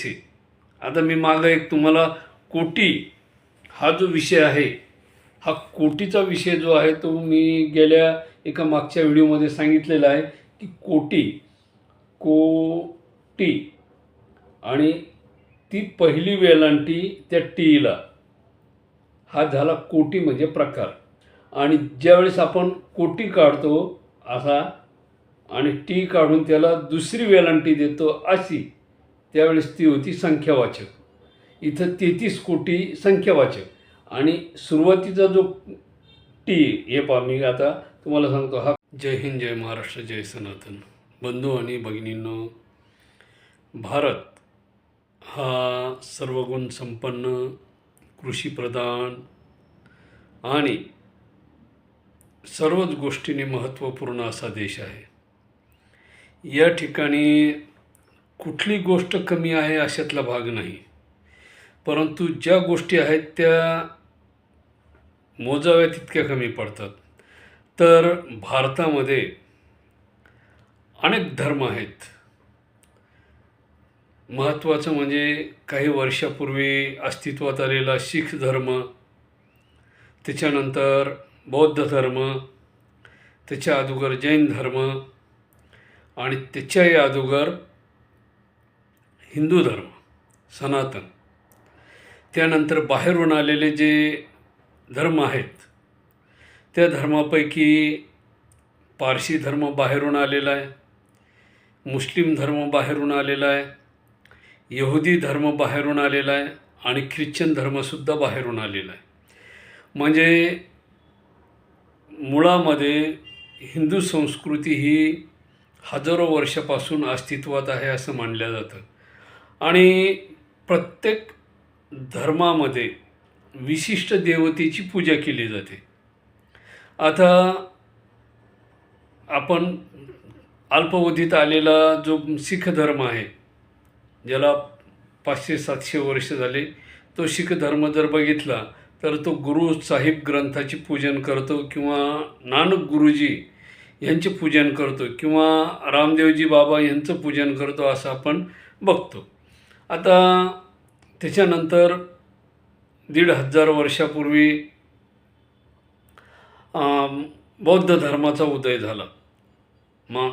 कसे. आता मी मागं एक तुम्हाला कोटी हा जो विषय आहे, हा कोटीचा विषय जो आहे तो मी गेल्या एका मागच्या व्हिडिओमध्ये सांगितलेला आहे की कोटी आणि ती पहिली वेलांटी त्या टीला, हा झाला कोटी म्हणजे प्रकार. आणि ज्यावेळेस आपण कोटी काढतो असा आणि टी काढून त्याला दुसरी वेलांटी देतो अशी, त्यावेळेस ती होती संख्यावाचक. इथं 33 कोटी संख्यावाचक आणि सुरुवातीचा जो टी, हे पहा मी आता तुम्हाला सांगतो. हा जय हिंद, जय महाराष्ट्र, जय सनातन. बंधू आणि भगिनींनो, भारत हा सर्वगुण संपन्न, कृषीप्रधान आणि सर्वच गोष्टींनी महत्त्वपूर्ण असा देश आहे. या ठिकाणी कुठली गोष्ट कमी आहे अशातला भाग नाही, परंतु ज्या गोष्टी आहेत त्या मोजाव्या तितक्या कमी पडतात. तर भारतामध्ये अनेक धर्म आहेत. महत्त्वाचं म्हणजे काही वर्षापूर्वी अस्तित्वात आलेला शीख धर्म, त्याच्यानंतर बौद्ध धर्म, त्याच्या अगोदर जैन धर्म आणि त्याच्याही अगोदर हिंदू धर्म सनातन. त्यानंतर बाहेरून आलेले जे धर्म आहेत त्या धर्मापैकी पारशी धर्म बाहेरून आलेला आहे, मुस्लिम धर्म बाहेरून आलेला आहे, यहुदी धर्म बाहेरून आलेला आहे आणि ख्रिश्चन धर्मसुद्धा बाहेरून आलेला आहे. म्हणजे मुळामध्ये हिंदू संस्कृती ही हजारो वर्षापासून अस्तित्वात आहे असं मानलं जातं. आणि प्रत्येक धर्मामध्ये विशिष्ट देवतेची पूजा केली जाते. आता आपण अल्पावधीत आलेला जो शीख धर्म आहे, ज्याला 500-700 वर्ष झाले, तो शीख धर्म जर बघितला तर तो गुरु साहिब ग्रंथाची पूजन करतो किंवा नानक गुरुजी यांचे पूजन करतो किंवा रामदेवजी बाबा यांचं पूजन करतो असं आपण बघतो. आता त्याच्यानंतर 1500 वर्षापूर्वी बौद्ध धर्माचा उदय झाला. मग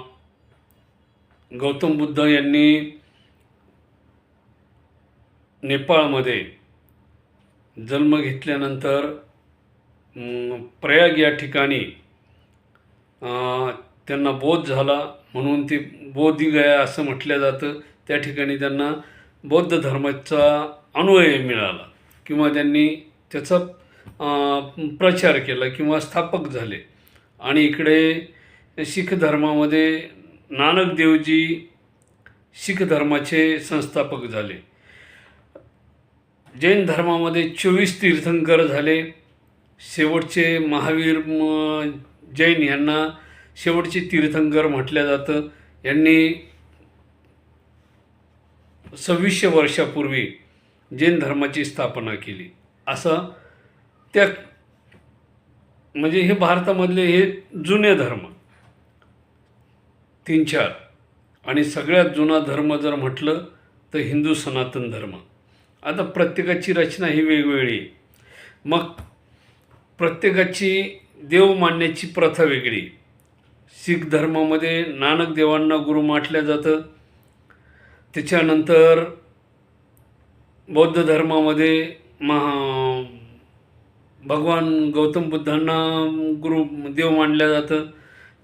गौतम बुद्ध यांनी नेपाळमध्ये जन्म घेतल्यानंतर प्रयाग या ठिकाणी त्यांना बोध झाला म्हणून ते बोधिगया असं म्हटलं जातं. त्या ठिकाणी त्यांना बौद्ध धर्माचा अन्वय मिळाला किंवा त्यांनी त्याचा प्रचार केला किंवा स्थापक झाले. आणि इकडे शीख धर्मामध्ये नानक देवजी शीख धर्माचे संस्थापक झाले. जैन धर्मामध्ये 24 तीर्थंकर झाले. शेवटचे महावीर जैन यांना शेवटचे तीर्थंकर म्हटलं जातं. यांनी 2600 वर्षापूर्वी जैन धर्माची स्थापना केली. असं त्या म्हणजे हे भारतामधले हे जुने धर्म 3-4. आणि सगळ्यात जुना धर्म जर म्हटलं तर हिंदू सनातन धर्म. आता प्रत्येकाची रचना ही वेगवेगळी आहे. मग प्रत्येकाची देव मानण्याची प्रथा वेगळी. शीख धर्मामध्ये नानक देवांना गुरु मानलं जातं. त्याच्यानंतर बौद्ध धर्मामध्ये भगवान गौतम बुद्धांना गुरु देव मानलं जातं.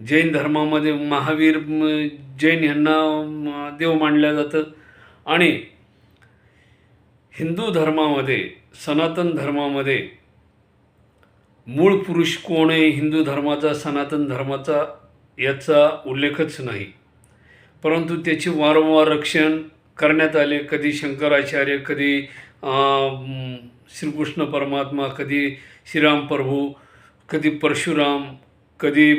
जैन धर्मामध्ये महावीर जैन यांना देव मानलं जातं. आणि हिंदू धर्मामध्ये सनातन धर्मामध्ये मूळ पुरुष कोण आहे हिंदू धर्माचा सनातन धर्माचा याचा उल्लेखच नाही, परंतु त्याचे वारंवार रक्षण करण्यात आले. कधी शंकराचार्य, कधी श्रीकृष्ण परमात्मा, कधी श्रीराम प्रभू, कधी परशुराम, कधी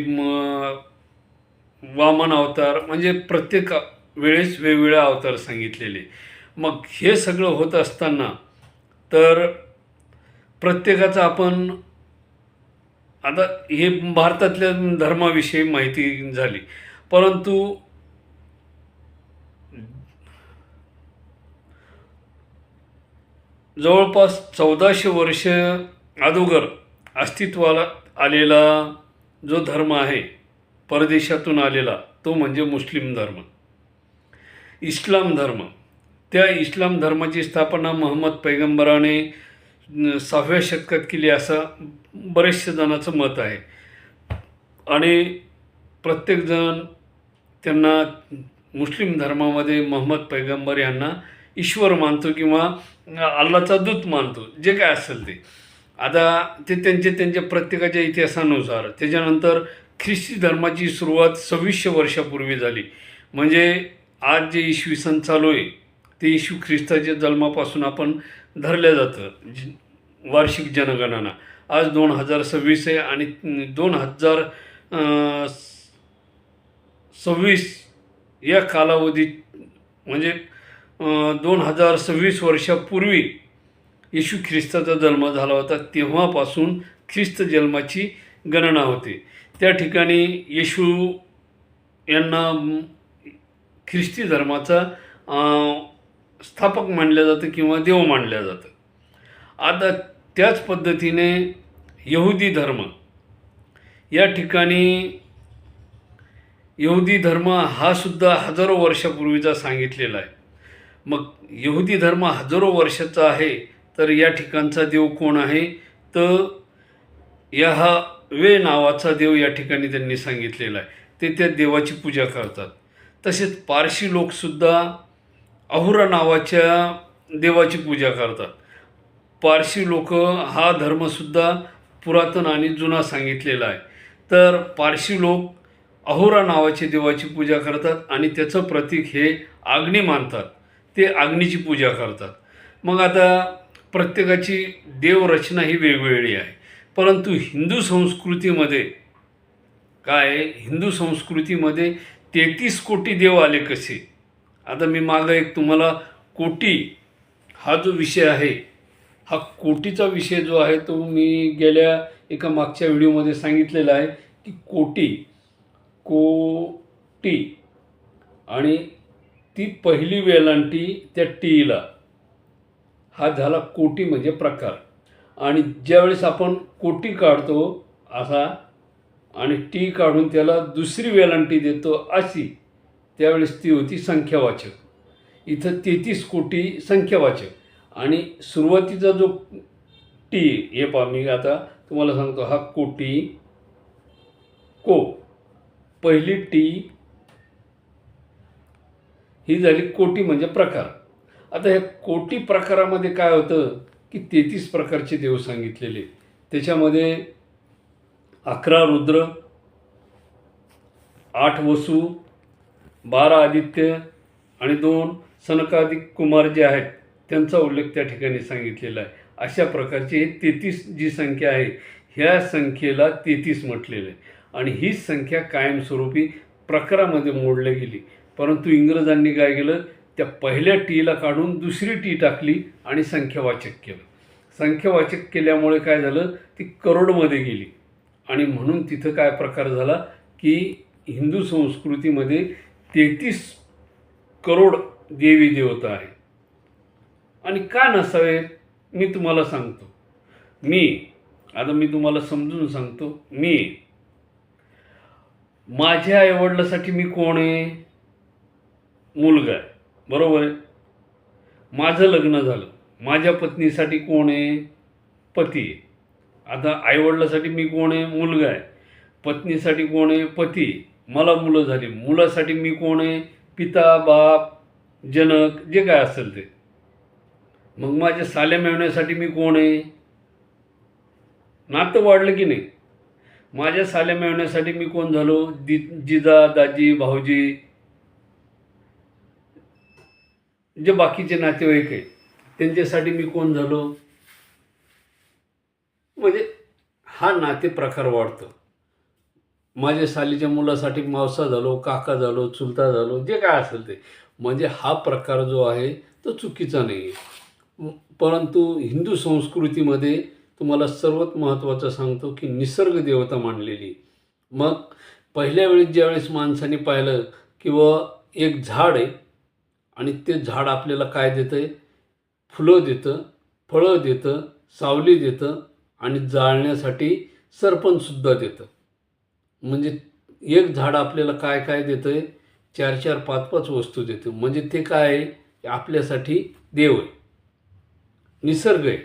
वामन अवतार, म्हणजे प्रत्येक वेळेस वेगवेगळे अवतार सांगितलेले. मग हे सगळं होत असताना तर प्रत्येकाचं आपण आता हे भारतातल्या धर्माविषयी माहिती झाली, परंतु जवळपास 1400 वर्ष अगोदर अस्तित्वाला आलेला जो धर्म आहे परदेशातून आलेला, तो म्हणजे मुस्लिम धर्म, इस्लाम धर्म. त्या इस्लाम धर्माची स्थापना मोहम्मद पैगंबराने 6व्या शतकात केली असं बरेचशे जणांचं मत आहे. आणि प्रत्येकजण त्यांना मुस्लिम धर्मामध्ये मोहम्मद पैगंबर यांना ईश्वर मानतो किंवा अल्लाचा दूत मानतो, जे काय असेल ते. आता ते त्यांच्या प्रत्येकाच्या इतिहासानुसार. त्याच्यानंतर ख्रिस्ती धर्माची सुरुवात 2600 वर्षापूर्वी झाली. म्हणजे आज जे इसवी सन चालू आहे ते येशू ख्रिस्ताच्या जन्मापासून आपण धरलं जातं वार्षिक जनगणना. आज 2026 आहे आणि 2026 या कालावधीत म्हणजे 2026 वर्षापूर्वी येशू ख्रिस्ताचा जन्म झाला होता. तेव्हापासून ख्रिस्त जन्माची गणना होते. त्या ठिकाणी येशू यांना ख्रिस्ती धर्माचा स्थापक मानलं जातं किंवा देव मानलं जातं. आता त्याच पद्धतीने यहुदी धर्म, या ठिकाणी यहुदी धर्म हा सुद्धा हजारो वर्षापूर्वीचा सांगितलेला आहे. मग यहुदी धर्म हजारो वर्षाचा आहे, तर या ठिकाणचा देव कोण आहे? तर याहवे नावाचा देव या ठिकाणी त्यांनी सांगितलेला आहे. ते त्या देवाची पूजा करतात. तसेच पारशी लोकसुद्धा अहुरा नावाच्या देवाची पूजा करतात. पारशी लोक हा धर्मसुद्धा पुरातन आणि जुना सांगितलेला आहे. तर पारशी लोक अहुरा नावाच्या देवाची पूजा करतात आणि त्याचं प्रतीक हे अग्नी मानतात. ते अग्नीची पूजा करतात. मग आता प्रत्येकाची देवरचना ही वेगवेगळी आहे. परंतु हिंदू संस्कृतीमध्ये काय, हिंदू संस्कृतीमध्ये 33 कोटी देव आले कसे? आता मी मागं एक तुम्हाला कोटी हा जो विषय आहे, हा कोटीचा विषय जो आहे तो मी गेल्या एका मागच्या व्हिडिओमध्ये सांगितलेला आहे की कोटी आणि ती पहिली वेलांटी त्या टीला, हा झाला कोटी म्हणजे प्रकार. आणि ज्यावेळेस आपण कोटी काढतो असा आणि टी काढून त्याला दुसरी वेलांटी देतो अशी, त्यावेळेस ती होती संख्यावाचक. इथं 33 कोटी संख्यावाचक. आणि सुरुवातीचा जो टी, हे पहा मी आता तुम्हाला सांगतो, हा कोटी को, पहिली टी ही झाली कोटी म्हणजे प्रकार. आता ह्या कोटी प्रकारामध्ये काय होतं की 33 प्रकारचे देव सांगितलेले. त्याच्यामध्ये 11 रुद्र, 8 वसु, 12 आदित्य आणि 2 सनकादिक कुमार जे आहेत त्यांचा उल्लेख त्या ठिकाणी सांगितलेला आहे. अशा प्रकारची 33 जी संख्या आहे, ह्या संख्येला 33 म्हटलेलं आहे. आणि हीच संख्या कायमस्वरूपी प्रकारामध्ये मोडली गेली. परंतु इंग्रजांनी काय केलं, त्या पहिल्या टीला काढून दुसरी टी टाकली आणि संख्यावाचक केलं. संख्यावाचक केल्यामुळे काय झालं, ती करोडमध्ये गेली. आणि म्हणून तिथं काय प्रकार झाला की हिंदू संस्कृतीमध्ये 33 करोड देवी देवता आहे. आणि का नसावे मी तुम्हाला सांगतो. मी तुम्हाला समजून सांगतो. माझ्या आईवडिलासाठी मी कोण आहे? मुलगा आहे, बरोबर आहे. माझं लग्न झालं, माझ्या पत्नीसाठी कोण आहे? पती आहे. आता आईवडिलासाठी मी कोण आहे? मुलगा आहे. पत्नीसाठी कोण आहे? पती. मला मुलं झाली, मुलासाठी मी कोण आहे? पिता, बाप, जनक, जे काय असेल ते. मग माझ्या साल्या मिळवण्यासाठी मी कोण आहे? नातं वाढलं की नाही? माझ्या साल्या मिळवण्यासाठी मी कोण झालो? जिजा, दाजी, भाऊजी, जे बाकीचे नातेवाईक आहे त्यांच्यासाठी मी कोण झालो? म्हणजे हा नाते प्रकार वाढतो. माझ्या सालीच्या मुलासाठी मावसा झालो, काका झालो, चुलता झालो, जे काय असेल ते. म्हणजे हा प्रकार जो आहे तो चुकीचा नाही आहे. परंतु हिंदू संस्कृतीमध्ये तुम्हाला सर्वात महत्त्वाचं सांगतो की निसर्ग देवता मानलेली. मग पहिल्या वेळेस ज्यावेळेस माणसाने पाहिलं किंवा एक झाड आहे आणि ते झाड आपल्याला काय देतं आहे? फुलं देतं, फळं देतं, सावली देतं आणि जाळण्यासाठी सरपणसुद्धा देतं. म्हणजे एक झाड आपल्याला काय काय देतं आहे, 4-4, 5-5 वस्तू देतं. म्हणजे ते काय आहे, आपल्यासाठी देव आहे, निसर्ग आहे.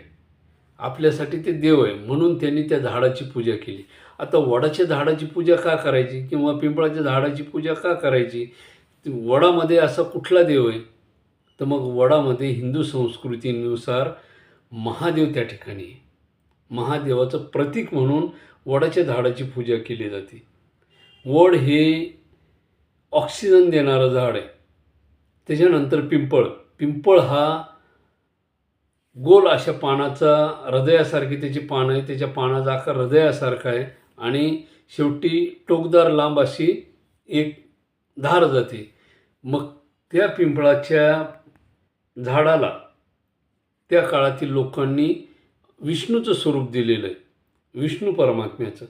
आपल्यासाठी ते देव आहे, म्हणून त्यांनी त्या झाडाची पूजा केली. आता वडाच्या झाडाची पूजा का करायची किंवा पिंपळाच्या झाडाची पूजा का करायची? वडामध्ये असा कुठला देव आहे? तर मग वडामध्ये हिंदू संस्कृतीनुसार महादेव त्या ठिकाणी आहे. महादेवाचं प्रतीक म्हणून वडाच्या झाडाची पूजा केली जाते. वड हे ऑक्सिजन देणारं झाड आहे. त्याच्यानंतर पिंपळ. पिंपळ हा गोल अशा पानाचा, हृदयासारखी त्याची पानं आहे, त्याच्या पानाचा आकार हृदयासारखा आहे आणि शेवटी टोकदार लांब अशी एक धार जाते. मग त्या पिंपळाच्या झाडाला त्या काळातील लोकांनी विष्णूचं स्वरूप दिलेलं आहे, विष्णू परमात्म्याचं.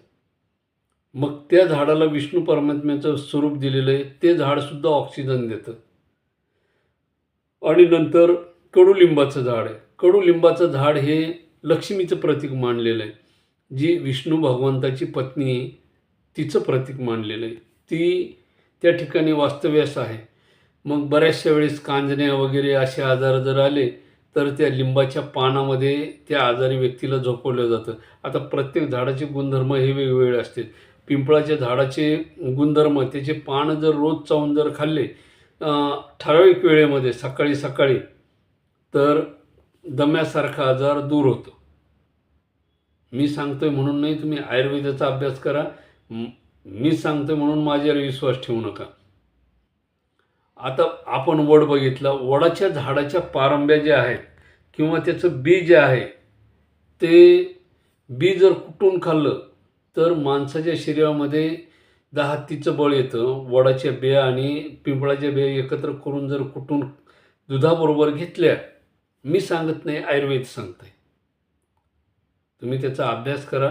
मग त्या झाडाला विष्णू परमात्म्याचं स्वरूप दिलेलं आहे. ते झाडसुद्धा ऑक्सिजन देतं. आणि नंतर कडुलिंबाचं झाड आहे. कडुलिंबाचं झाड हे लक्ष्मीचं प्रतीक मानलेलं आहे. जी विष्णू भगवंताची पत्नी आहे, तिचं प्रतीक मानलेलं आहे. ती त्या ठिकाणी वास्तव्यास आहे. मग बऱ्याचशा वेळेस कांजण्या वगैरे असे आजार जर आले तर त्या लिंबाच्या पानामध्ये त्या आजारी व्यक्तीला झोपवलं जातं. आता प्रत्येक झाडाचे गुणधर्म हे वेगवेगळे असतात. पिंपळाच्या झाडाचे गुणधर्म, त्याचे पानं जर रोज चावून जर खाल्ले ठराविक वेळेमध्ये सकाळी सकाळी, तर दम्यासारखा आजार दूर होतो. मी सांगतोय म्हणून नाही, तुम्ही आयुर्वेदाचा अभ्यास करा. मी सांगतोय म्हणून माझ्यावर विश्वास ठेवू नका. आता आपण वड बघितला. वडाच्या झाडाच्या पारंब्या ज्या आहेत किंवा त्याचं बी जे आहे, ते बी जर कुटून खाल्लं तर माणसाच्या शरीरामध्ये 10 हत्तीचं बळ येतं. वडाच्या बिया आणि पिंपळाच्या बिया एकत्र करून जर कुटून दुधाबरोबर घेतल्या, मी सांगत नाही, आयुर्वेद सांगतंय. तुम्ही त्याचा अभ्यास करा.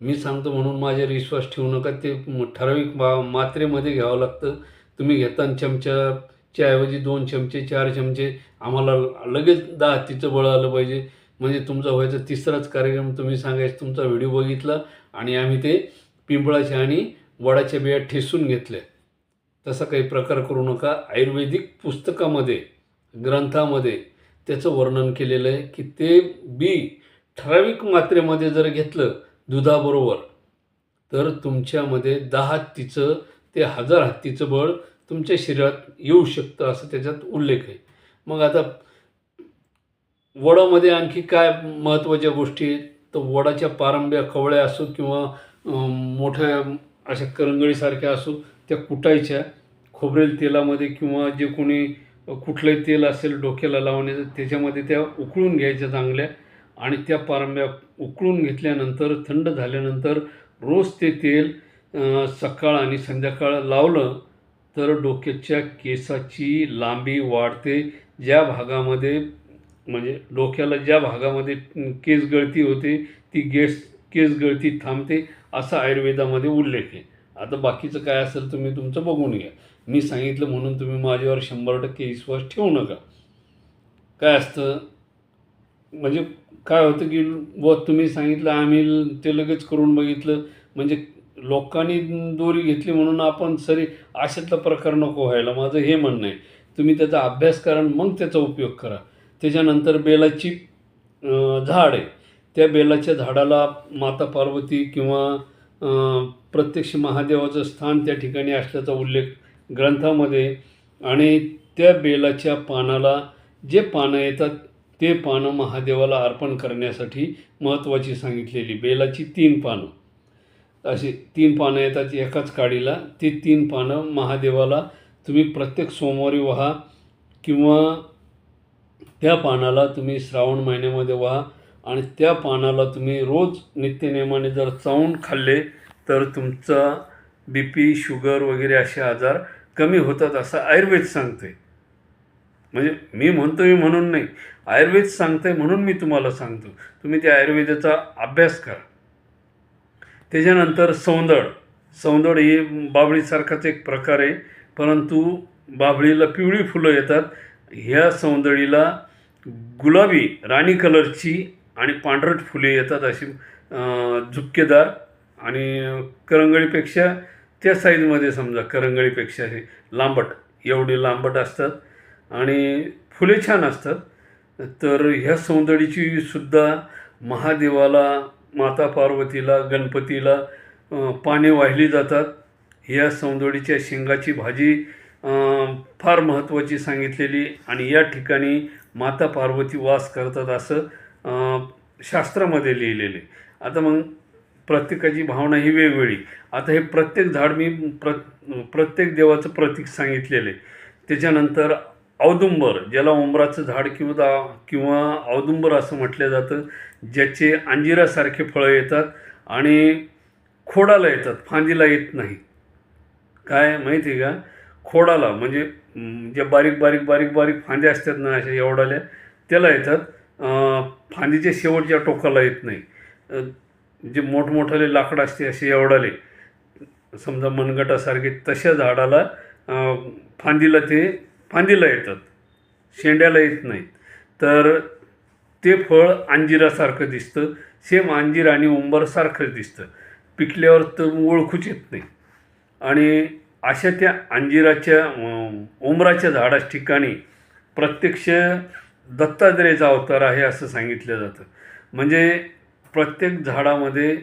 मी सांगतो म्हणून माझ्यावर विश्वास ठेवू नका. ते ठराविक मात्रेमध्ये घ्यावं लागतं. तुम्ही घेताना चमच्याच्या ऐवजी 2 चमचे, 4 चमचे, आम्हाला लगेच 10 हत्तीचं बळ आलं पाहिजे म्हणजे तुमचा व्हायचा तिसराच कार्यक्रम. तुम्ही सांगायचं तुमचा व्हिडिओ बघितला आणि आम्ही ते पिंपळाच्या आणि वडाच्या बिया ठेसून घेतल्या. तसा काही प्रकार करू नका. आयुर्वेदिक पुस्तकामध्ये, ग्रंथामध्ये त्याचं वर्णन केलेलं आहे की ते बी ठराविक मात्रेमध्ये जर घेतलं दुधाबरोबर तर तुमच्यामध्ये 10 हत्तीचं ते 1000 हत्तीचं बळ तुमच्या शरीरात येऊ शकतं, असं त्याच्यात उल्लेख आहे. मग आता वडामध्ये आणखी काय महत्त्वाच्या गोष्टी आहेत? तर वडाच्या पारंब्या कवळ्या असो किंवा मोठ्या अशा करंगळीसारख्या असो, त्या कुटायच्या खोबरेल तेलामध्ये किंवा जे कोणी कुठलंही तेल असेल डोक्याला लावण्याचं, त्याच्यामध्ये त्या उकळून घ्यायच्या चांगल्या. आणि त्या पारंब्या उकळून घेतल्यानंतर थंड झाल्यानंतर रोज ते तेल सकाळ आणि संध्याकाळ लावलं तर डोक्याच्या केसाची लांबी वाढते. ज्या भागामध्ये म्हणजे डोक्याला ज्या भागामध्ये केस गळती होते ती केस गळती थांबते, असा आयुर्वेदामध्ये उल्लेख आहे. आता बाकीचं काय असेल तुम्ही तुमचं बघून घ्या. मी सांगितलं म्हणून तुम्ही माझ्यावर 100% विश्वास ठेवू नका. काय असतं म्हणजे काय होतं की तुम्ही सांगितलं आम्ही ते लगेच करून बघितलं, म्हणजे लोकांनी दोरी घेतली म्हणून आपण अशातला प्रकार नको व्हायला, माझं हे म्हणणं आहे. तुम्ही त्याचा अभ्यास करा मग त्याचा उपयोग करा. त्याच्यानंतर बेलाची झाड आहे. त्या बेलाच्या झाडाला माता पार्वती किंवा प्रत्यक्ष महादेवाचं स्थान त्या ठिकाणी असल्याचा उल्लेख ग्रंथामध्ये. आणि त्या बेलाच्या पानाला जे पानं येतात ते पानं महादेवाला अर्पण करण्यासाठी महत्त्वाची सांगितलेली. बेलाची 3 पानं, अशी 3 पानं येतात एकाच काडीला. ती 3 पानं महादेवाला तुम्ही प्रत्येक सोमवारी वाहा किंवा त्या पानाला तुम्ही श्रावण महिन्यामध्ये वाहा. आणि त्या पानाला तुम्ही रोज नित्यनेमाने जर चावून खाल्ले तर तुमचा BP, शुगर वगैरे असे आजार कमी होतात, असं आयुर्वेद सांगते. म्हणजे मी म्हणतोय म्हणून नाही, आयुर्वेद सांगतंय म्हणून मी तुम्हाला सांगतो. तुम्ही त्या आयुर्वेदाचा अभ्यास करा. त्याच्यानंतर सौंदड ही बाभळीसारखाच एक प्रकार आहे, परंतु बाभळीला पिवळी फुलं येतात. ह्या सौंदळीला गुलाबी राणी कलरची आणि पांढरट फुले येतात अशी झुपकेदार आणि करंगळीपेक्षा त्या साईजमध्ये समजा करंगळीपेक्षा हे लांबट एवढे लांबट असतात आणि फुले छान असतात. तर ह्या सौंदर्याची सुद्धा महादेवाला, माता पार्वतीला, गणपतीला पाने वाहिली जातात. या सौंदर्याच्या शेंगाची भाजी फार महत्त्वाची सांगितलेली आणि या ठिकाणी माता पार्वती वास करतात असं शास्त्रामध्ये लिहिलेले. आता मग प्रत्येकाची भावना ही वेगवेगळी. आता हे प्रत्येक झाड मी प्रत्येक देवाचं प्रतीक सांगितलेलं आहे. त्याच्यानंतर औदुंबर, ज्याला उंबराचं झाड किंवा औदुंबर असं म्हटलं जातं, ज्याचे अंजिरासारखे फळं येतात आणि खोडाला येतात, फांदीला येत नाही. काय माहिती आहे का? खोडाला म्हणजे ज्या बारीक बारीक बारीक बारीक फांद्या असतात ना अशा एवढाल्या, त्याला येतात. फांदीच्या शेवटच्या टोकाला येत नाही. जे मोठमोठाले लाकडं असते असे एवढाले समजा मनगटासारखे, तशा झाडाला फांदीला येतात, शेंड्याला येत नाहीत. तर ते फळ अंजिरासारखं दिसतं, सेम अंजीर आणि उंबरसारखं दिसतं. पिकल्यावर तर ओळखूच येत नाही. आणि अशा त्या अंजिराच्या उंबराच्या झाडाच्या ठिकाणी प्रत्यक्ष दत्तात्रेयाचा अवतार आहे असं सांगितलं जातं. म्हणजे प्रत्येक झाडामध्ये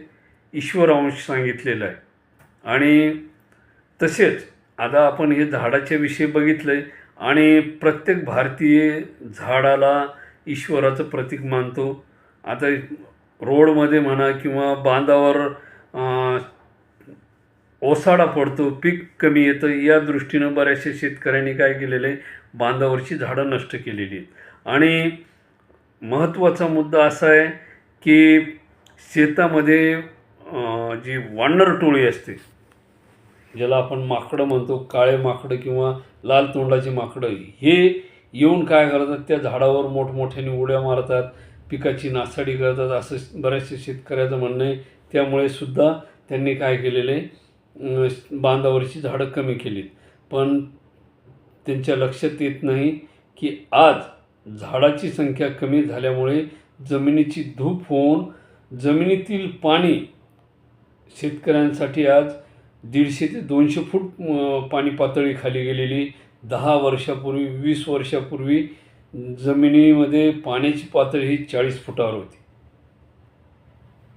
ईश्वर अंश सांगितलेला आहे. आणि तसेच आता आपण हे झाडाच्या विषयी बघितलं आहे आणि प्रत्येक भारतीय झाडाला ईश्वराचं प्रतीक मानतो. आता रोडमध्ये म्हणा किंवा बांधावर ओसाडा पडतो, पीक कमी येतं, या दृष्टीनं बऱ्याचशा शेतकऱ्यांनी काय केलेलं आहे, बांधावरची झाडं नष्ट केलेली आहेत. आणि महत्त्वाचा मुद्दा असा आहे की शेतामध्ये जी वानर टोळी असते, ज्याला आपण माकडं म्हणतो, काळे माकडं किंवा लाल तोंडाची माकडं, हे येऊन काय करतात, त्या झाडावर मोठमोठ्याने उड्या मारतात, पिकाची नासाडी करतात असं बऱ्याचशा शेतकऱ्याचं म्हणणं आहे. त्यामुळे सुद्धा त्यांनी काय केलेलं आहे, बांधावरची झाडं कमी केलीत. पण त्यांच्या लक्षात येत नाही की आज झाडाची संख्या कमी झाल्यामुळे जमिनीची धूप होऊन जमिनीतील पाणी शेतकऱ्यांसाठी आज 150 ते 200 फूट पाणी पातळी खाली गेलेली. 10 वर्षापूर्वी, 20 वर्षापूर्वी जमिनीमध्ये पाण्याची पातळी ही 40 फुटावर होती.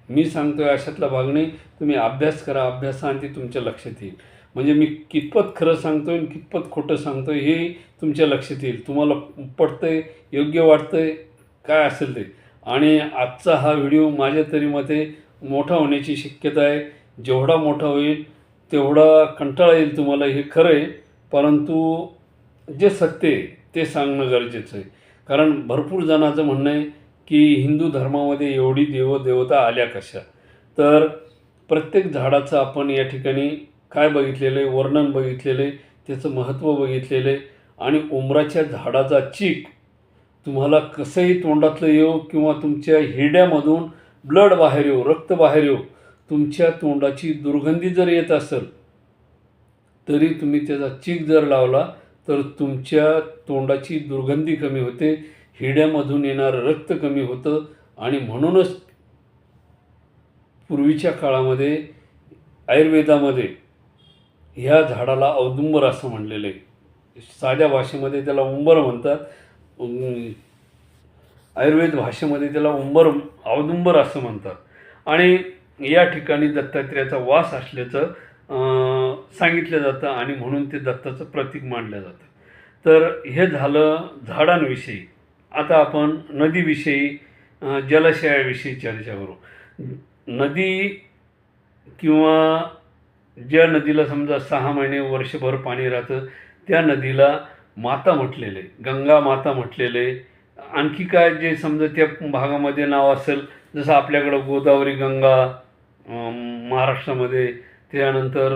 मी सांगतो आहे अशातला भाग नाही. तुम्ही अभ्यास करा, अभ्यासाअंती तुमच्या लक्षात येईल. म्हणजे मी कितपत खरं सांगतो आहे आणि कितपत खोटं सांगतो आहे हे तुमच्या लक्षात येईल. तुम्हाला पटतं आहे, योग्य वाटतं आहे, काय असेल ते. आणि आजचा हा व्हिडिओ माझ्या तरी मते मोठा होण्याची शक्यता आहे. जेवढा मोठा होईल तेवढा कंटाळा येईल तुम्हाला, हे खरं आहे. परंतु जे सत्य आहे ते सांगणं गरजेचं आहे. कारण भरपूर जणांचं म्हणणं आहे की हिंदू धर्मामध्ये एवढी देवदेवता आल्या कशा. तर प्रत्येक झाडाचं आपण या ठिकाणी काय बघितलेलं आहे, वर्णन बघितलेलं आहे, त्याचं महत्त्व बघितलेलं आहे. आणि उंबराच्या झाडाचा चीक तुम्हाला कसंही तोंडातलं येऊ किंवा तुमच्या हिरड्यामधून ब्लड बाहेर येऊ, रक्त बाहेर येऊ, तुमच्या तोंडाची दुर्गंधी जर येत असेल तरी तुम्ही त्याचा चीक जर लावला तर तुमच्या तोंडाची दुर्गंधी कमी होते, हिरड्यामधून येणारं रक्त कमी होतं. आणि म्हणूनच पूर्वीच्या काळामध्ये आयुर्वेदामध्ये ह्या झाडाला औदुंबर असं म्हणलेलं आहे. साध्या भाषेमध्ये त्याला उंबर म्हणतात, आयुर्वेद भाषेमध्ये त्याला औदुंबर असं म्हणतात. आणि या ठिकाणी दत्तात्रेयाचा वास असल्याचं सांगितलं जातं आणि म्हणून ते दत्ताचं प्रतीक मानलं जातं. तर हे झालं झाडांविषयी. आता आपण नदीविषयी, जलाशयाविषयी चर्चा करू. नदी किंवा ज्या नदीला समजा 6 महिने वर्षभर पाणी राहतं त्या नदीला माता म्हटलेलं आहे, गंगा माता म्हटलेलं आहे. आणखी काय जे समजा त्या भागामध्ये नाव असेल, जसं आपल्याकडं गोदावरी, गंगा महाराष्ट्रामध्ये, त्यानंतर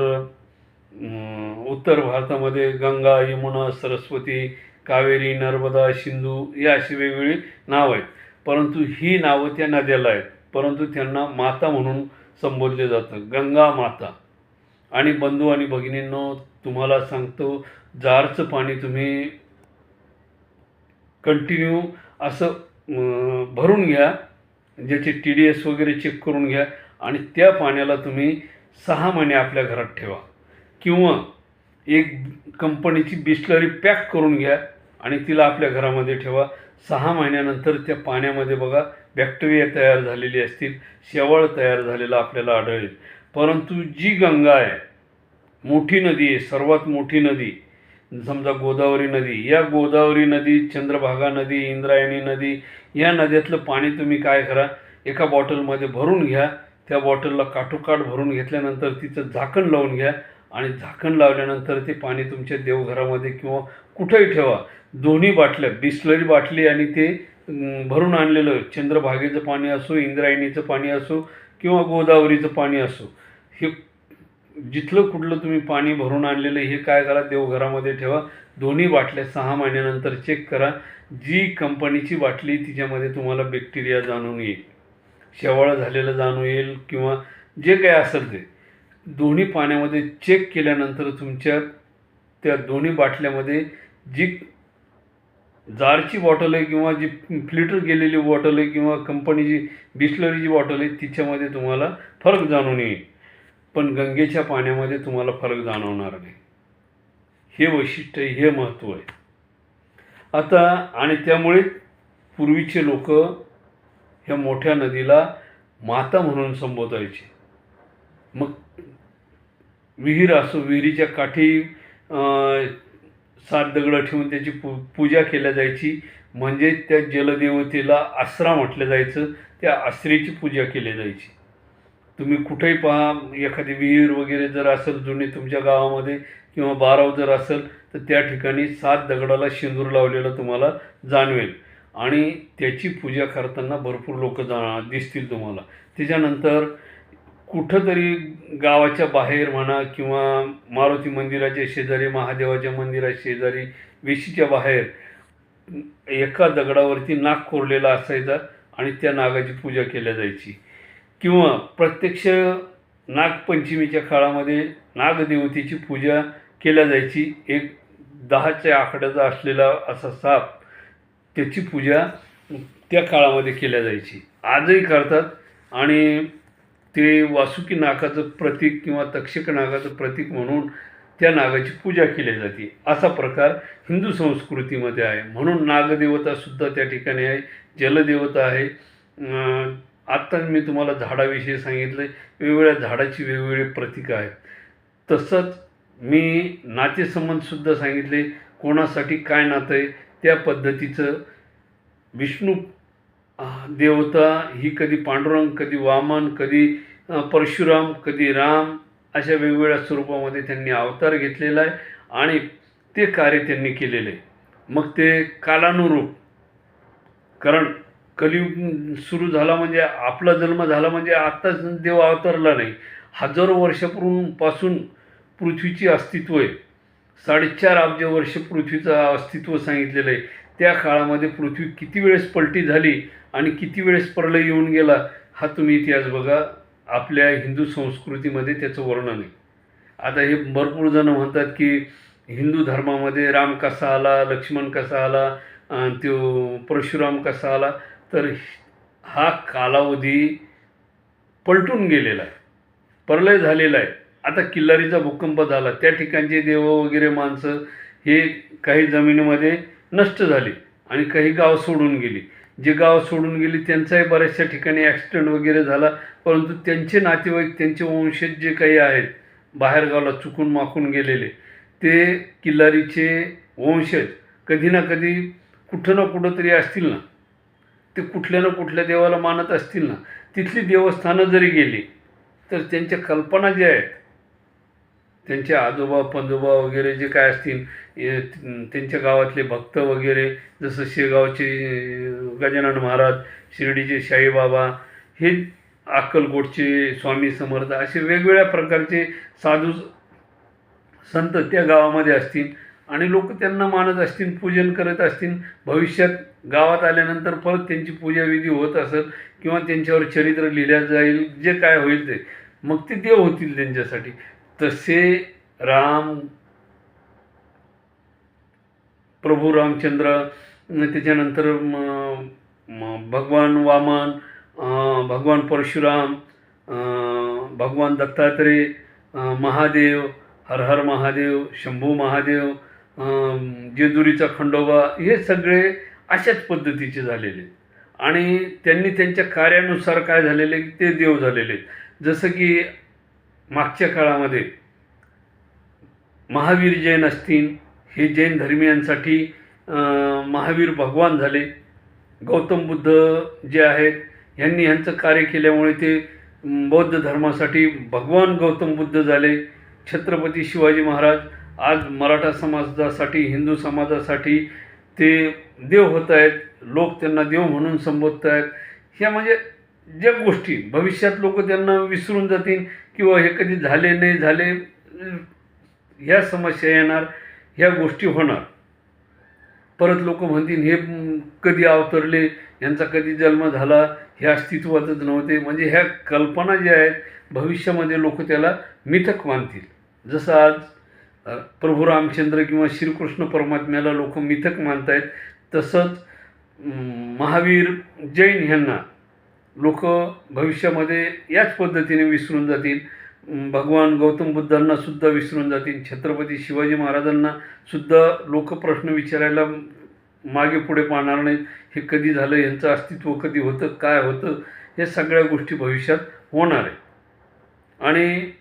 उत्तर भारतामध्ये गंगा, यमुना, सरस्वती, कावेरी, नर्मदा, सिंधू या अशी वेगवेगळी नावं आहेत. परंतु ही नावं त्या नद्याला आहेत, परंतु त्यांना माता म्हणून संबोधले जातं, गंगा माता. आणि बंधू आणि भगिनींनो, तुम्हाला सांगतो, जारचं पाणी तुम्ही कंटिन्यू असं भरून घ्या, ज्याचे TDS वगैरे चेक करून घ्या आणि त्या पाण्याला तुम्ही 6 महिने आपल्या घरात ठेवा. किंवा एक कंपनीची बिस्लरी पॅक करून घ्या आणि तिला आपल्या घरामध्ये ठेवा. 6 महिन्यानंतर त्या पाण्यामध्ये बघा बॅक्टेरिया तयार झालेली असतील, शेवाळ तयार झालेलं आपल्याला आढळेल. परंतु जी गंगा आहे, मोठी नदी आहे, सर्वात मोठी नदी, समजा गोदावरी नदी, या गोदावरी नदी, चंद्रभागा नदी, इंद्रायणी नदी, या नद्यातलं पाणी तुम्ही काय करा, एका बॉटलमध्ये भरून घ्या. त्या बॉटलला काठोकाठ भरून घेतल्यानंतर तिचं झाकण लावून घ्या आणि झाकण लावल्यानंतर ते पाणी तुमच्या देवघरामध्ये किंवा कुठंही ठेवा. दोन्ही बाटल्या, बिस्लरी बाटली आणि ते भरून आणलेलं चंद्रभागेचं पाणी असो, इंद्रायणीचं पाणी असो किंवा गोदावरीचं पाणी असो, हे जिथलं कुठलं तुम्ही पाणी भरून आणलेलं हे काय करा, देवघरामध्ये ठेवा. दोन्ही बाटल्या 6 महिन्यानंतर चेक करा. जी कंपनीची बाटली तिच्यामध्ये तुम्हाला बॅक्टेरिया जाणून येईल, शेवाळ झालेलं जाणून येईल किंवा जे काय असेल ते दोन्ही पाण्यामध्ये चेक केल्यानंतर तुमच्या त्या दोन्ही बाटल्यामध्ये जी जारची बॉटल आहे किंवा जी फिल्टर केलेली बॉटल आहे किंवा कंपनीची बिस्लरीची बॉटल आहे तिच्यामध्ये तुम्हाला फरक जाणून येईल. पण गंगेच्या पाण्यामध्ये तुम्हाला फरक जाणवणार नाही. हे वैशिष्ट्य, हे महत्त्व आहे. आता आणि त्यामुळे पूर्वीचे लोक ह्या मोठ्या नदीला माता म्हणून संबोधायचे. मग विहीर असो, विहिरीच्या काठी 7 दगडं ठेवून त्याची पूजा केल्या जायची. म्हणजे त्या जलदेवतेला आसरा म्हटलं जायचं. त्या आसरेची पूजा केली जायची. तुम्ही कुठेही पहा, एखादी विहीर वगैरे जर असेल जुनी तुमच्या गावामध्ये किंवा बाराव जर असेल तर त्या ठिकाणी 7 दगडाला शेंदूर लावलेलं तुम्हाला जाणवेल आणि त्याची पूजा करताना भरपूर लोक दिसतील तुम्हाला. त्याच्यानंतर कुठंतरी गावाच्या बाहेर म्हणा किंवा मारुती मंदिराच्या शेजारी, महादेवाच्या मंदिराच्या शेजारी, वेशीच्या बाहेर एका दगडावरती नाग कोरलेला असायचा आणि त्या नागाची पूजा केल्या जायची. किंवा प्रत्यक्ष नागपंचमीच्या काळामध्ये नागदेवतेची पूजा केल्या जायची. एक 10च्या आकड्याचा असलेला असा साप, त्याची पूजा त्या काळामध्ये केल्या जायची. आजही करतात आणि ते वासुकी नागाचं प्रतीक किंवा तक्षक नागाचं प्रतीक म्हणून त्या नागाची पूजा केली जाते. असा प्रकार हिंदू संस्कृतीमध्ये आहे. म्हणून नागदेवतासुद्धा त्या ठिकाणी आहे, जलदेवता आहे. आत्ता मी तुम्हाला झाडाविषयी सांगितलं, वेगवेगळ्या झाडाची वेगवेगळी प्रतीकं आहेत. तसंच मी नातेसंबंधसुद्धा सांगितले, कोणासाठी काय नातं आहे त्या पद्धतीचं. विष्णू देवता ही कधी पांडुरंग, कधी वामन, कधी परशुराम, कधी राम, अशा वेगवेगळ्या स्वरूपामध्ये त्यांनी अवतार घेतलेला आहे आणि ते कार्य त्यांनी केलेलं आहे. मग ते कालानुरूप, कारण कलियुग सुरू झाला म्हणजे आपला जन्म झाला म्हणजे आत्ताच देव अवतरला नाही. हजारो वर्षापूर्वीपासून पृथ्वीची अस्तित्व आहे. 4.5 अब्ज वर्ष पृथ्वीचं अस्तित्व सांगितलेलं आहे. त्या काळामध्ये पृथ्वी किती वेळेस पलटी झाली आणि किती वेळेस प्रलय येऊन गेला हा तुम्ही इतिहास बघा. आपल्या हिंदू संस्कृतीमध्ये त्याचं वर्णन आहे. आता हे भरपूर जण म्हणतात की हिंदू धर्मामध्ये राम कसा आला, लक्ष्मण कसा आला, तो परशुराम कसा आला. तर हा कालावधी पलटून गेलेला आहे, प्रलय झालेला आहे. आता किल्लारीचा भूकंप झाला, त्या ठिकाणचे देव वगैरे माणसं हे काही जमिनीमध्ये नष्ट झाली आणि काही गाव सोडून गेली. जे गाव सोडून गेली त्यांचाही बऱ्याचशा ठिकाणी ॲक्सिडेंट वगैरे झाला. परंतु त्यांचे नातेवाईक, त्यांचे वंशज जे काही आहेत बाहेरगावला चुकून माकून गेलेले, ते किल्लारीचे वंशज कधी ना कधी कुठं ना कुठं तरी असतील ना, ते कुठल्या ना कुठल्या देवाला मानत असतील ना. तिथली देवस्थानं जरी गेली तर त्यांच्या कल्पना ज्या आहेत, त्यांचे आजोबा पंजोबा वगैरे जे काय असतील, त्यांच्या गावातले भक्त वगैरे, जसं शेगावचे गजानन महाराज, शिर्डीचे साईबाबा, हे अक्कलकोटचे स्वामी समर्थ, असे वेगवेगळ्या प्रकारचे साधू संत त्या गावामध्ये असतील आणि लोक त्यांना मानत असतील, पूजन करत असतील. भविष्यात गावात आल्यानंतर परत त्यांची पूजाविधी होत असेल किंवा त्यांच्यावर चरित्र लिहिलं जाईल, जे काय होईल ते, मग ते देव होतील त्यांच्यासाठी. तसे राम, प्रभू रामचंद्र, त्याच्यानंतर भगवान वामन, भगवान परशुराम, भगवान दत्तात्रय, महादेव, हर हर महादेव, शंभू महादेव, जेजुरीचा खंडोबा, हे सगळे अशाच पद्धतीचे झालेले. आणि त्यांनी त्यांच्या कार्यानुसार काय झालेले ते देव झालेले. जसं की मागच्या काळामध्ये महावीर जैन असतील, हे जैन धर्मियांसाठी महावीर भगवान झाले. गौतम बुद्ध जे आहेत यांनी ह्यांचं कार्य केल्यामुळे ते बौद्ध धर्मासाठी भगवान गौतम बुद्ध झाले. छत्रपती शिवाजी महाराज आज मराठा समाजासाठी, हिंदू समाजासाठी ते देव होत आहेत. लोक त्यांना देव म्हणून संबोधत आहेत. ह्या म्हणजे ज्या गोष्टी भविष्यात लोक त्यांना विसरून जातील किंवा हे कधी झाले नाही झाले, ह्या समस्या येणार, ह्या गोष्टी होणार. परत लोक म्हणतील हे कधी अवतरले, यांचा कधी जन्म झाला, हे अस्तित्वातच नव्हते. म्हणजे ह्या कल्पना ज्या आहेत भविष्यामध्ये लोक त्याला मिथक मानतील. जसं आज प्रभू रामचंद्र किंवा श्रीकृष्ण परमात्म्याला लोक मिथक मानत आहेत, तसंच महावीर जैन ह्यांना लोक भविष्यामध्ये याच पद्धतीने विसरून जातील. भगवान गौतम बुद्धांना सुद्धा विसरून जातील. छत्रपती शिवाजी महाराजांना सुद्धा लोक प्रश्न विचारायला मागे पुढे पाहणार नाहीत. हे कधी झालं, यांचं अस्तित्व कधी होतं, काय होतं, या सगळ्या गोष्टी भविष्यात होणार आहे. आणि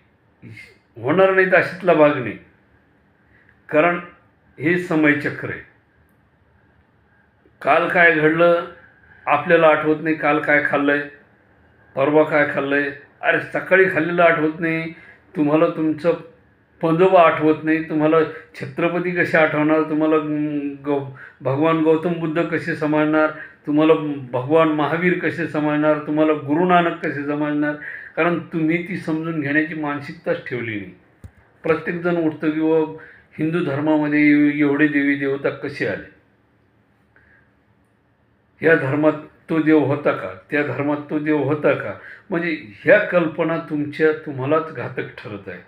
होणार नाहीत अशातला भाग नाही, कारण हे समयचक्र आहे. काल काय घडलं आपल्याला आठवत नाही. काल काय खाल्लं आहे, परवा काय खाल्लं आहे, अरे सकाळी खाल्लेलं आठवत नाही तुम्हाला. तुमचं पंजोबा आठवत नाही तुम्हाला. छत्रपती कसे आठवणार तुम्हाला? भगवान गौतम बुद्ध कसे समजणार तुम्हाला? भगवान महावीर कसे समजणार तुम्हाला? गुरु नानक कसे समजणार? कारण तुम्ही ती समजून घेण्याची मानसिकताच ठेवली नाही. प्रत्येकजण उठतं किंवा हिंदू धर्मामध्ये एवढे देवी देवता कसे आले, या धर्मात तो देव होता का, त्या धर्मात तो देव होता का? म्हणजे ह्या कल्पना तुम्हालाच घातक ठरत आहे.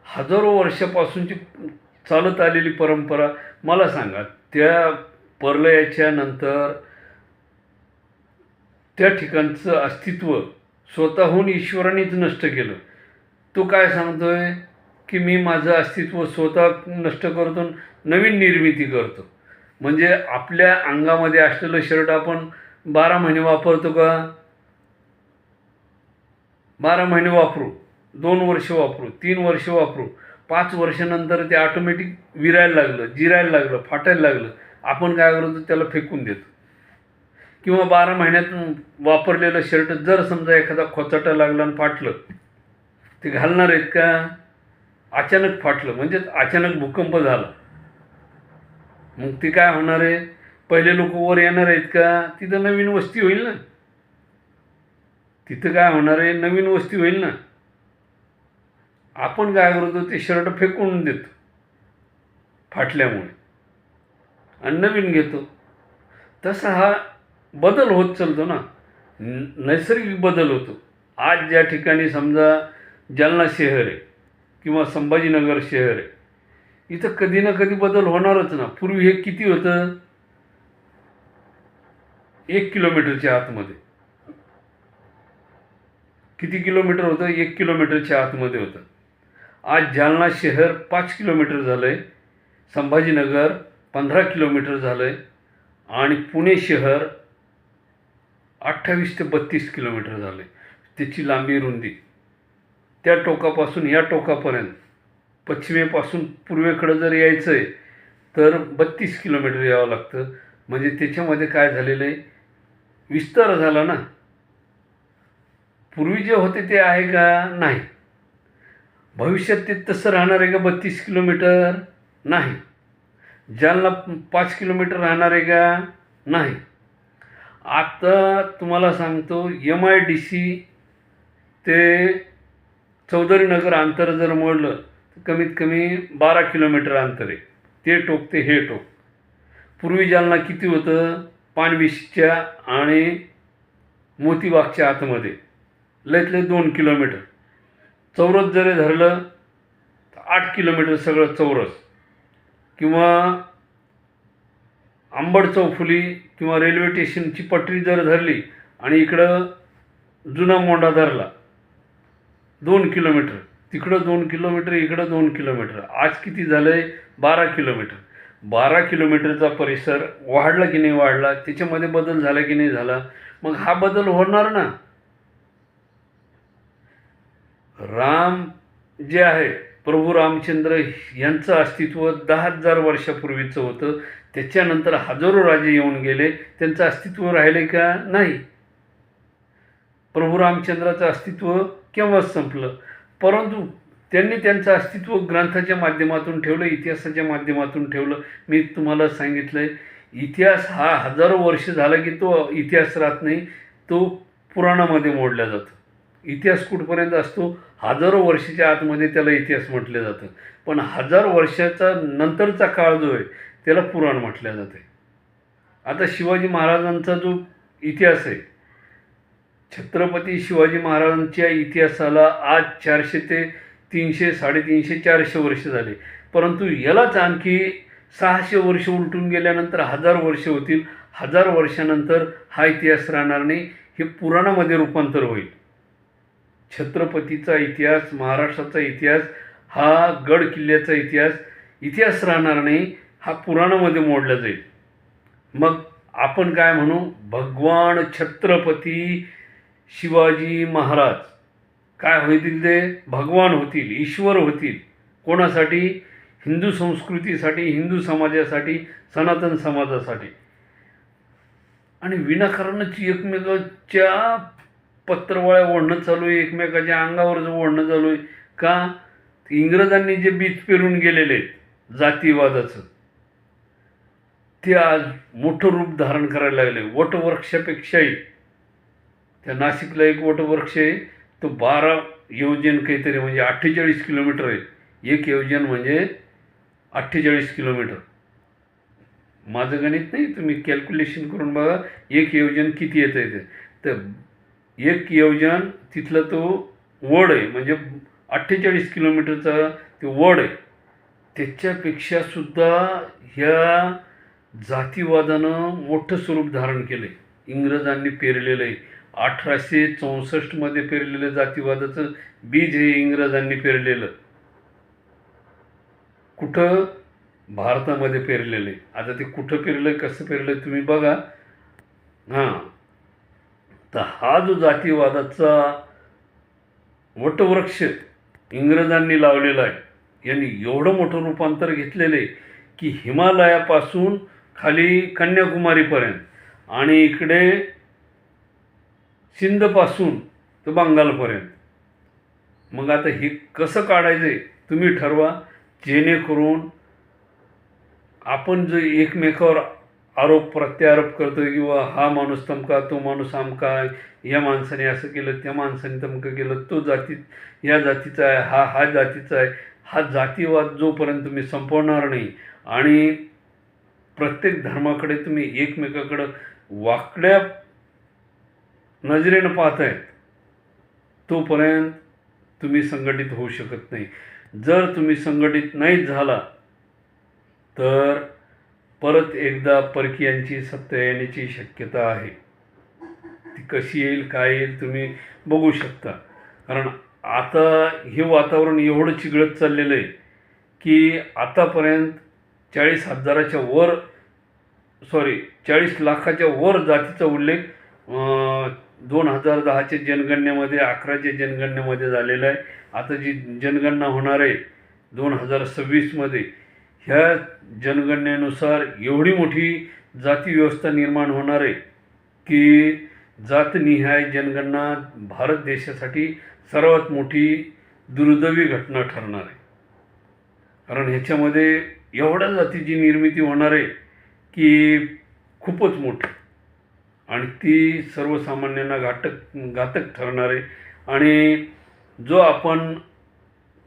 हजारो वर्षापासूनची चालत आलेली परंपरा. मला सांगा, त्या प्रलयाच्या नंतर त्या ठिकाणचं अस्तित्व स्वतःहून ईश्वरानेच नष्ट केलं. तो काय सांगतोय की मी माझं अस्तित्व स्वतः नष्ट करतो, नवीन निर्मिती करतो. म्हणजे आपल्या अंगामध्ये असलेलं शर्ट आपण 12 महिने वापरतो का? 12 महिने वापरू, 2 वर्ष वापरू, 3 वर्ष वापरू, 5 वर्षानंतर ते ऑटोमॅटिक विरायला लागलं, जिरायला लागलं, फाटायला लागलं. आपण काय करतो? त्याला फेकून देतो. किंवा 12 महिन्यात वापरलेलं शर्ट जर समजा एखादा खोचाटा लागला आणि फाटलं, ते घालणार आहेत का? अचानक फाटलं म्हणजे अचानक भूकंप झाला, मग ते काय होणार आहे? पहिले लोक वर येणार आहेत का? तिथं नवीन वस्ती होईल ना. तिथं काय होणार आहे? नवीन वस्ती होईल ना. आपण काय करतो? ते शर्ट फेकून देतो फाटल्यामुळे आणि नवीन घेतो. तसा हा बदल होत चालतो ना, नैसर्गिक बदल होतो. आज ज्या ठिकाणी समजा जालना शहर आहे किंवा संभाजीनगर शहर आहे, इथं कधी ना कधी बदल होणारच ना. पूर्वी हे किती होतं? 1 किलोमीटरच्या आतमध्ये. किती किलोमीटर होतं? 1 किलोमीटरच्या आतमध्ये होतं. आज जालना शहर 5 किलोमीटर झालं आहे, संभाजीनगर 15 किलोमीटर झालं आहे आणि पुणे शहर 28 ते 32 किलोमीटर झालं आहे. त्याची लांबी रुंदी त्या टोकापासून या टोकापर्यंत, पश्चिमेपासून पूर्वेकडं जर यायचं आहे तर 32 किलोमीटर यावं लागतं. म्हणजे त्याच्यामध्ये काय झालेलं आहे? विस्तार झाला ना. पूर्वी जे होते ते आहे का? नाही. भविष्यात ते तसं राहणार आहे का? 32 किलोमीटर नाही. जालना 5 किलोमीटर राहणार आहे का? नाही. आता तुम्हाला सांगतो, MIDC ते चौधरीनगर अंतर जर मोडलं तर कमीत कमी 12 किलोमीटर अंतर आहे. ते टोक ते हे टोक. पूर्वी जालना किती होतं? पानविशीच्या आणि मोतीबागच्या आतमध्ये लयतले 2 किलोमीटर. चौरस जरी धरलं तर 8 किलोमीटर सगळं चौरस. किंवा अंबड चौफुली किंवा रेल्वे स्टेशनची पटरी जर धरली आणि इकडं जुना मोंढा धरला 2 किलोमीटर, तिकडं 2 किलोमीटर, इकडं 2 किलोमीटर, आज किती झालं आहे? 12 किलोमीटर. 12 किलोमीटरचा परिसर वाढला की नाही वाढला, त्याच्यामध्ये बदल झाला की नाही झाला? मग हा बदल होणार ना. राम जे आहे, प्रभू रामचंद्र यांचं अस्तित्व 10,000 वर्षापूर्वीचं होतं. त्याच्यानंतर हजारो राजे येऊन गेले, त्यांचं अस्तित्व राहिले का? नाही. प्रभू रामचंद्राचं अस्तित्व केव्हाच संपलं. परंतु त्यांनी त्यांचं अस्तित्व ग्रंथाच्या माध्यमातून ठेवलं, इतिहासाच्या माध्यमातून ठेवलं. मी तुम्हाला सांगितलं आहे, इतिहास हा हजारो वर्ष झाला की तो इतिहास राहत नाही, तो पुराणामध्ये मोडला जातो. इतिहास कुठपर्यंत असतो? हजारो वर्षाच्या आतमध्ये त्याला इतिहास म्हटलं जातं. पण 1000 वर्षाचा नंतरचा काळ जो आहे त्याला पुराण म्हटलं जाते. आता शिवाजी महाराजांचा जो इतिहास आहे, छत्रपती शिवाजी महाराजांच्या इतिहासाला आज 400 ते 300, 350, 400 वर्ष झाले. परंतु यालाच आणखी 600 वर्ष उलटून गेल्यानंतर 1000 वर्ष होतील. 1000 वर्षानंतर हा इतिहास राहणार नाही, हे पुराणामध्ये रूपांतर होईल. छत्रपतीचा इतिहास, महाराष्ट्राचा इतिहास, हा गड किल्ल्याचा इतिहास राहणार नाही, हा पुराणामध्ये मोडला जाईल. मग आपण काय म्हणू? भगवान छत्रपती शिवाजी महाराज काय होतील? ते भगवान होतील, ईश्वर होतील. कोणासाठी? हिंदू संस्कृतीसाठी, हिंदू समाजासाठी, सनातन समाजासाठी. आणि विनाकारणच एकमेकाच्या पत्रवळ्या ओढणं चालू आहे, एकमेकाच्या अंगावर जो ओढणं चालू आहे. का? इंग्रजांनी जे बीज पेरून गेलेले जातीवादाचं, ते आज मोठं रूप धारण करायला लागले. वटवृक्षापेक्षाही, त्या नाशिकला एक वटवृक्ष आहे, तो 12 योजन काहीतरी, म्हणजे 48 किलोमीटर आहे. एक योजन म्हणजे 48 किलोमीटर. माझं गणित नाही, तुम्ही कॅल्क्युलेशन करून बघा एक योजन किती येतं आहे ते. तर एक योजन तिथलं तो वड आहे, म्हणजे 48 किलोमीटरचा ते वड आहे. त्याच्यापेक्षा सुद्धा ह्या जातीवादानं मोठं स्वरूप धारण केलं आहे. इंग्रजांनी पेरलेलं आहे. 1864 पेरलेलं जातीवादाचं बीज हे इंग्रजांनी पेरलेलं. कुठं? भारतामध्ये पेरलेलं आहे. आता ते कुठं पेरलं, कसं पेरलं तुम्ही बघा. हां, तर हा जो जातीवादाचा वटवृक्ष इंग्रजांनी लावलेला आहे, यांनी एवढं मोठं रूपांतर घेतलेलं आहे की हिमालयापासून खाली कन्याकुमारीपर्यंत आणि इकडे सिंधपासून तर बंगालपर्यंत. मग आता हे कसं काढायचं आहे तुम्ही ठरवा, जेणेकरून आपण जो एकमेकावर आरोप प्रत्यारोप करतो किंवा हा माणूस तमका, तो माणूस आमका, या माणसाने असं केलं, त्या माणसाने तमकं केलं, तो या जातीचा आहे, हा जातीचा आहे, हा जातीवाद जोपर्यंत तुम्ही संपवणार नाही आणि प्रत्येक धर्माकडे तुम्ही एकमेकाकडं वाकड्या नजरेनं पाहतायत, तोपर्यंत तुम्ही संघटित होऊ शकत नाही. जर तुम्ही संघटित नाहीच झाला तर परत एकदा परकीयांची सत्ता येण्याची शक्यता आहे. ती कशी येईल, काय येईल तुम्ही बघू शकता. कारण आता हे वातावरण एवढं चिघळत चाललेलं आहे की आतापर्यंत 40 लाखाच्या वर जातीचा उल्लेख 2010च्या जनगणनेमध्ये, 11च्या जनगणनेमध्ये झालेला आहे. आता जी जनगणना होणार आहे 2026 ह्या जनगणनेनुसार एवढी मोठी जाती व्यवस्था निर्माण होणार आहे की जातनिहाय जनगणना भारत देशासाठी सर्वात मोठी दुर्दैवी घटना ठरणार आहे. कारण ह्याच्यामध्ये एवढ्या जातीची निर्मिती होणार आहे की खूपच मोठी, आणि ती सर्वसामान्यांना घातक ठरणार आहे. आणि जो आपण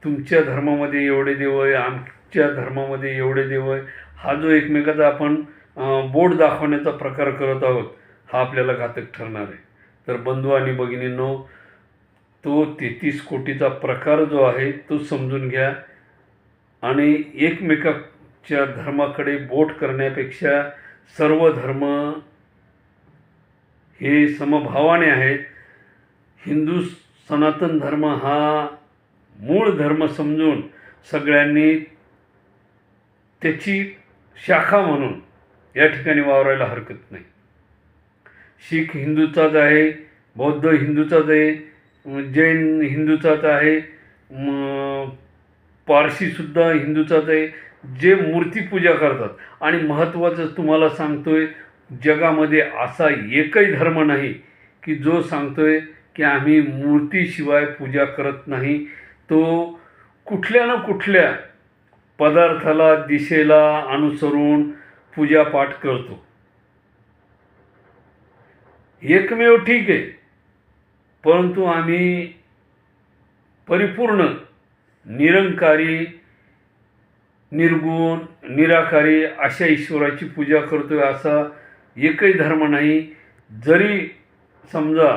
तुमच्या धर्मामध्ये एवढे देव आहे, आमच्या धर्मामध्ये एवढे देव आहे, हा जो एकमेकाचा आपण बोट दाखवण्याचा प्रकार करत आहोत, हा आपल्याला घातक ठरणार आहे. तर बंधू आणि भगिनींनो, तो 33 कोटीचा प्रकार जो आहे तो समजून घ्या आणि एकमेकाच्या धर्माकडे बोट करण्यापेक्षा सर्व धर्म हे समभावाने आहेत. हिंदू सनातन धर्म हा मूळ धर्म समजून सगळ्यांनी त्याची शाखा म्हणून या ठिकाणी वावरायला हरकत नाही. शीख हिंदूचाच आहे, बौद्ध हिंदूचाच आहे, जैन हिंदूचाच आहे, पारशीसुद्धा हिंदूचाच आहे, जे मूर्तीपूजा करतात. आणि महत्त्वाचं तुम्हाला सांगतोय, जगामध्ये असा एकही धर्म नाही की जो सांगतोय की आम्ही मूर्तीशिवाय पूजा करत नाही. तो कुठल्या ना कुठल्या पदार्थाला, दिशेला अनुसरून पूजापाठ करतो. एकमेव ठीक आहे, परंतु आम्ही परिपूर्ण निरंकारी, निर्गुण, निराकारी अशा ईश्वराची पूजा करतोय असा एकही धर्म नाही. जरी समजा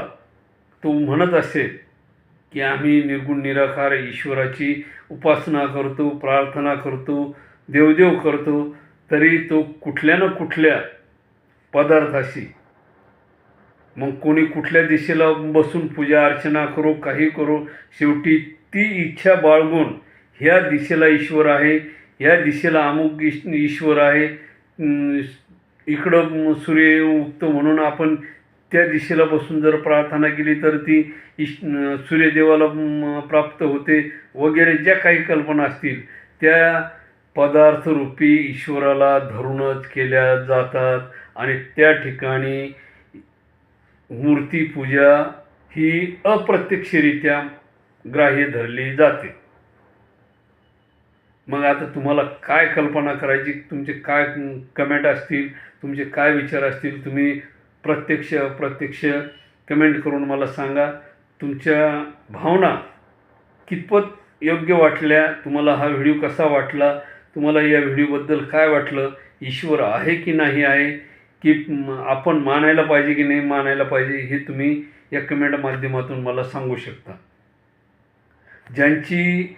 तो म्हणत असेल की आम्ही निर्गुण निराकार ईश्वराची उपासना करतो, प्रार्थना करतो, देवदेव करतो, तरी तो कुठल्या ना कुठल्या पदार्थाशी, मग कोणी कुठल्या दिशेला बसून पूजा अर्चना करो, काही करो, शेवटी ती इच्छा बाळगून ह्या दिशेला ईश्वर आहे, ह्या दिशेला अमुक ईश्वर आहे, इकडं सूर्य उगतो म्हणून आपण त्या दिशेला बसून जर प्रार्थना केली तर ती सूर्यदेवाला प्राप्त होते, वगैरे ज्या काही कल्पना असतील त्या पदार्थरूपी ईश्वराला धरूनच केल्या जातात. आणि त्या ठिकाणी मूर्तीपूजा ही अप्रत्यक्षरित्या ग्राह्य धरली जाते. मग आता तुम्हाला काय कल्पना करायची, तुमचे काय कमेंट असतील, तुमचे काय विचार असतील, तुम्ही प्रत्यक्ष अप्रत्यक्ष कमेंट करून मला सांगा. तुमच्या भावना कितपत योग्य वाटल्या, तुम्हाला हा व्हिडिओ कसा वाटला, तुम्हाला या व्हिडिओबद्दल काय वाटलं, ईश्वर आहे की नाही आहे, की आपण मानायला पाहिजे की नाही मानायला पाहिजे, हे तुम्ही या कमेंट माध्यमातून मला सांगू शकता. ज्यांची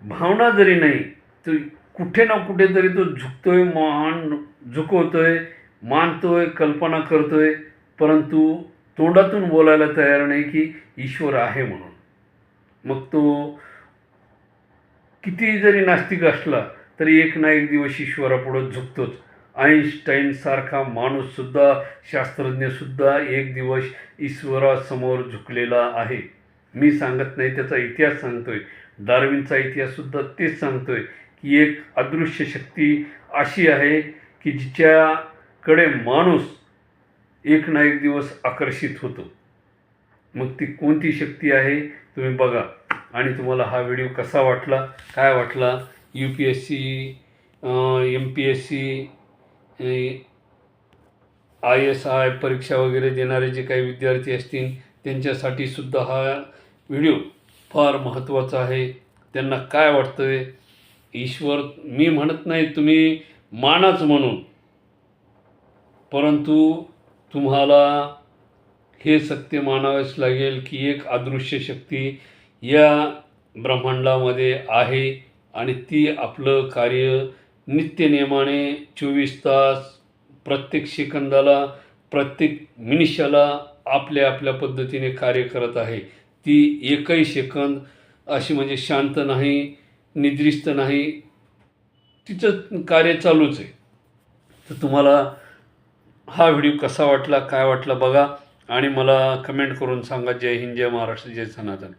भावना जरी नाही तर कुठे ना कुठेतरी तो झुकतोय, झुकवतोय, मानतोय, कल्पना करतोय, परंतु तोंडातून बोलायला तयार नाही की ईश्वर आहे म्हणून. मग तो किती जरी नास्तिक असला तरी एक ना एक दिवस ईश्वरापुढं झुकतोच. आईन्स्टाईनसारखा माणूससुद्धा, शास्त्रज्ञसुद्धा एक दिवस ईश्वरासमोर झुकलेला आहे. मी सांगत नाही, त्याचा इतिहास सांगतोय. डार्विनचा इतिहाससुद्धा तेच सांगतोय की एक अदृश्य शक्ती अशी आहे की जिच्याकडे माणूस एक ना एक दिवस आकर्षित होतो. मग ती कोणती शक्ती आहे तुम्ही बघा. आणि तुम्हाला हा व्हिडिओ कसा वाटला, काय वाटला, UPSC, MPSC, ISI परीक्षा वगैरे देणारे जे काही विद्यार्थी असतील त्यांच्यासाठी सुद्धा हा व्हिडिओ फार महत्त्वाचा आहे. त्यांना काय वाटतं आहे, ईश्वर मी म्हणत नाही तुम्ही मानाच म्हणून, परंतु तुम्हाला हे सत्य मानावेच लागेल की एक अदृश्य शक्ती या ब्रह्मांडामध्ये आहे आणि ती आपलं कार्य नित्यनेमाने 24 तास प्रत्येक सेकंदाला, प्रत्येक मिनिटाला आपल्या आपल्या पद्धतीने कार्य करत आहे. ती एकही सेकंद अशी म्हणजे शांत नाही, निद्रिस्त नाही, तिचं कार्य चालूच आहे. तर तुम्हाला हा व्हिडिओ कसा वाटला, काय वाटला बघा आणि मला कमेंट करून सांगा. जय हिंद, जय महाराष्ट्र, जय सनातन.